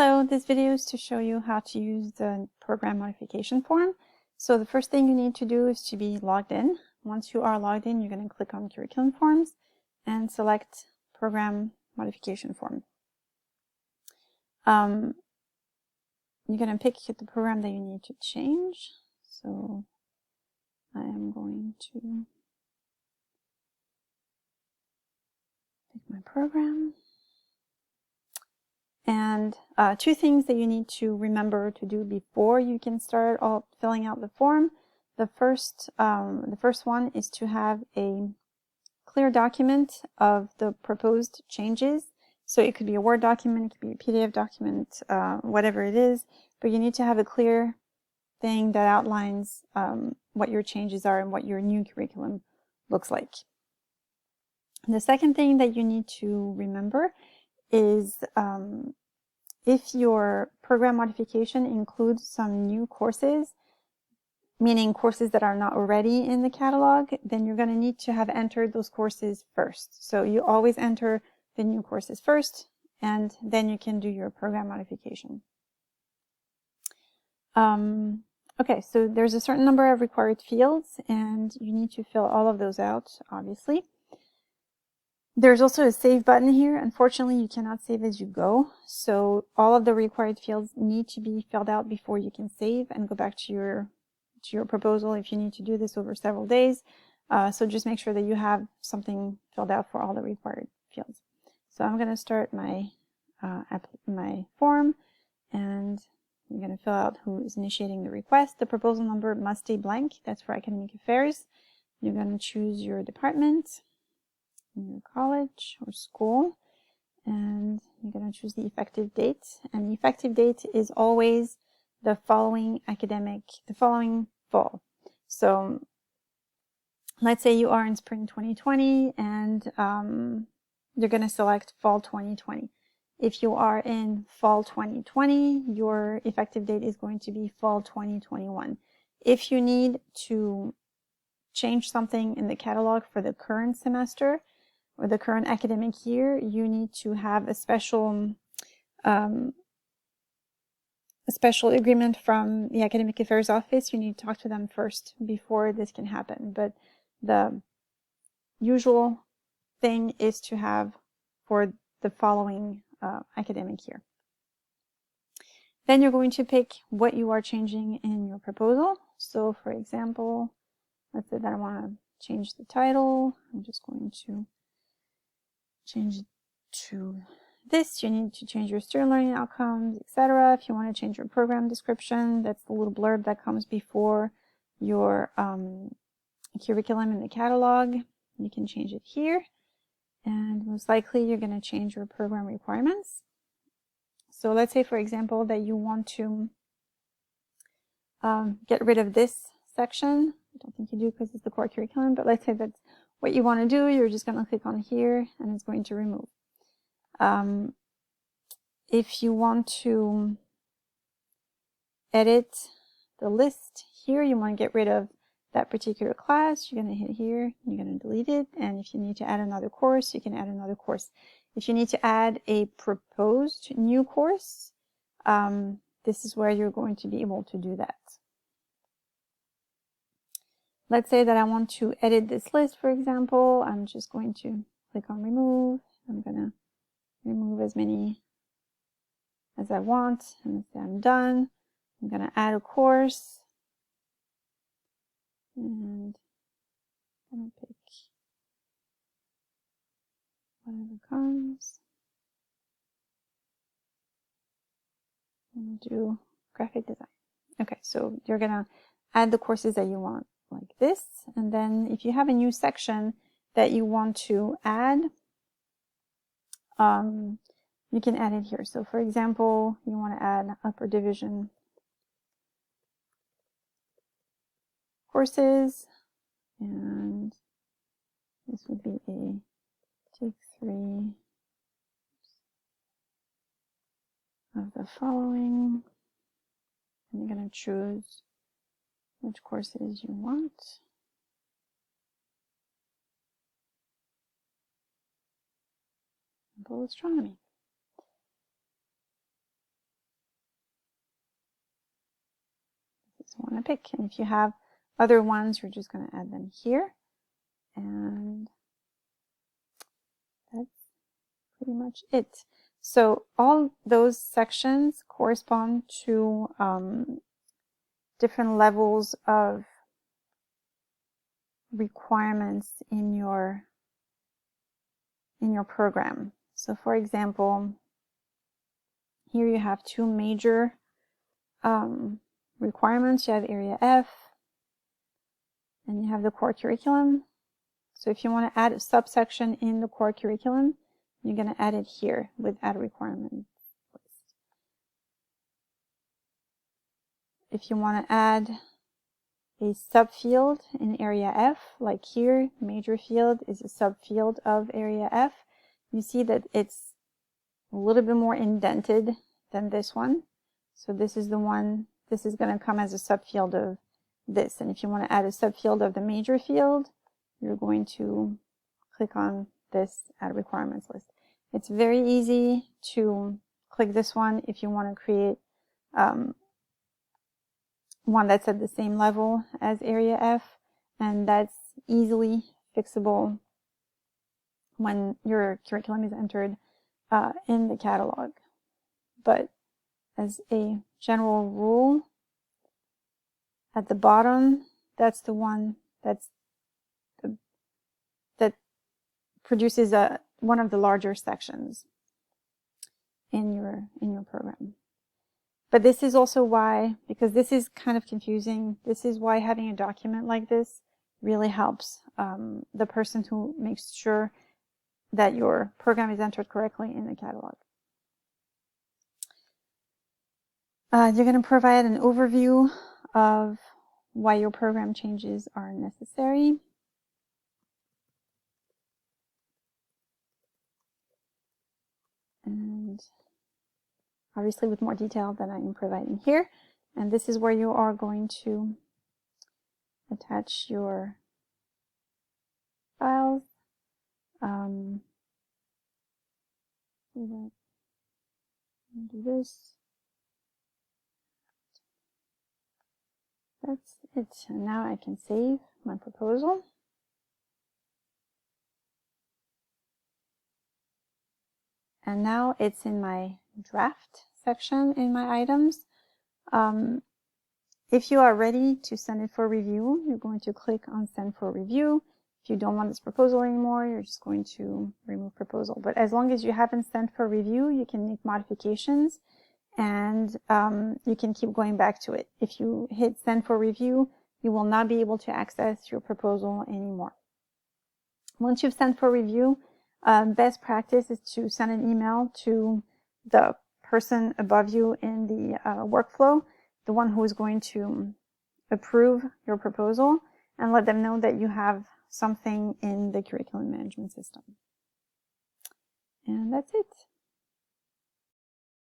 Hello, this video is to show you how to use the program modification form. So the first thing you need to do is to be logged in. Once you are logged in, you're going to click on Curriculum Forms and select Program Modification Form. You're going to pick the program that you need to change. So I am going to pick my program. And two things that you need to remember to do before you can start filling out the form. The first one is to have a clear document of the proposed changes. So it could be a Word document, it could be a PDF document, whatever it is, but you need to have a clear thing that outlines what your changes are and what your new curriculum looks like. The second thing that you need to remember is if your program modification includes some new courses, meaning courses that are not already in the catalog, then you're going to need to have entered those courses first. So you always enter the new courses first, and then you can do your program modification. Okay, so there's a certain number of required fields, and you need to fill all of those out, obviously. There's also a save button here. Unfortunately, you cannot save as you go. So all of the required fields need to be filled out before you can save and go back to your proposal if you need to do this over several days. So just make sure that you have something filled out for all the required fields. So I'm going to start my form, and I'm going to fill out who is initiating the request. The proposal number must stay blank. That's for academic affairs. You're going to choose your department, your college or school, and you're going to choose the effective date. And the effective date is always the following fall. So let's say you are in spring 2020 and you're going to select fall 2020. If you are in fall 2020, your effective date is going to be fall 2021. If you need to change something in the catalog for the current semester or the current academic year, you need to have a special agreement from the Academic Affairs Office. You need to talk to them first before this can happen. But the usual thing is to have for the following academic year. Then you're going to pick what you are changing in your proposal. So for example, let's say that I want to change the title. I'm just going to change it to this. You need to change your student learning outcomes, etc. If you want to change your program description, that's the little blurb that comes before your curriculum in the catalog. You can change it here. And most likely you're going to change your program requirements. So let's say, for example, that you want to get rid of this section. I don't think you do because it's the core curriculum, but let's say that's what you want to do. You're just going to click on here and it's going to remove. If you want to edit the list here, you want to get rid of that particular class, you're going to hit here, you're going to delete it, and if you need to add another course, you can add another course. If you need to add a proposed new course, this is where you're going to be able to do that. Let's say that I want to edit this list, for example. I'm just going to click on remove. I'm going to remove as many as I want, and say I'm done. I'm going to add a course, and I'm going to pick whatever comes. I'm going to do graphic design. Okay, so you're going to add the courses that you want like this, and then if you have a new section that you want to add, you can add it here. So for example, you want to add upper division courses, and this would be a take 3 of the following, and you're going to choose which courses you want. Simple astronomy. you want to pick. And if you have other ones, you're just going to add them here. And that's pretty much it. So all those sections correspond to different levels of requirements in your program. So for example, here you have two major requirements. You have Area F, and you have the core curriculum. So if you want to add a subsection in the core curriculum, you're going to add it here with add requirement list. If you want to add a subfield in Area F, like here, major field is a subfield of Area F, you see that it's a little bit more indented than this one. So this is the one, this is going to come as a subfield of this. And if you want to add a subfield of the major field, you're going to click on this add requirements list. It's very easy to click this one if you want to create one that's at the same level as Area F, and that's easily fixable when your curriculum is entered in the catalog. But as a general rule, at the bottom, that's the one that produces one of the larger sections in your program. But this is also why, because this is kind of confusing, this is why having a document like this really helps the person who makes sure that your program is entered correctly in the catalog. You're going to provide an overview of why your program changes are necessary. And obviously with more detail than I am providing here. And this is where you are going to attach your files. Do this. That's it. And now I can save my proposal. And now it's in my draft section in my items. If you are ready to send it for review, you're going to click on send for review. If you don't want this proposal anymore, you're just going to remove proposal. But as long as you haven't sent for review, you can make modifications and you can keep going back to it. If you hit send for review, you will not be able to access your proposal anymore. Once you've sent for review, best practice is to send an email to the person above you in the workflow, the one who is going to approve your proposal, and let them know that you have something in the curriculum management system. And that's it.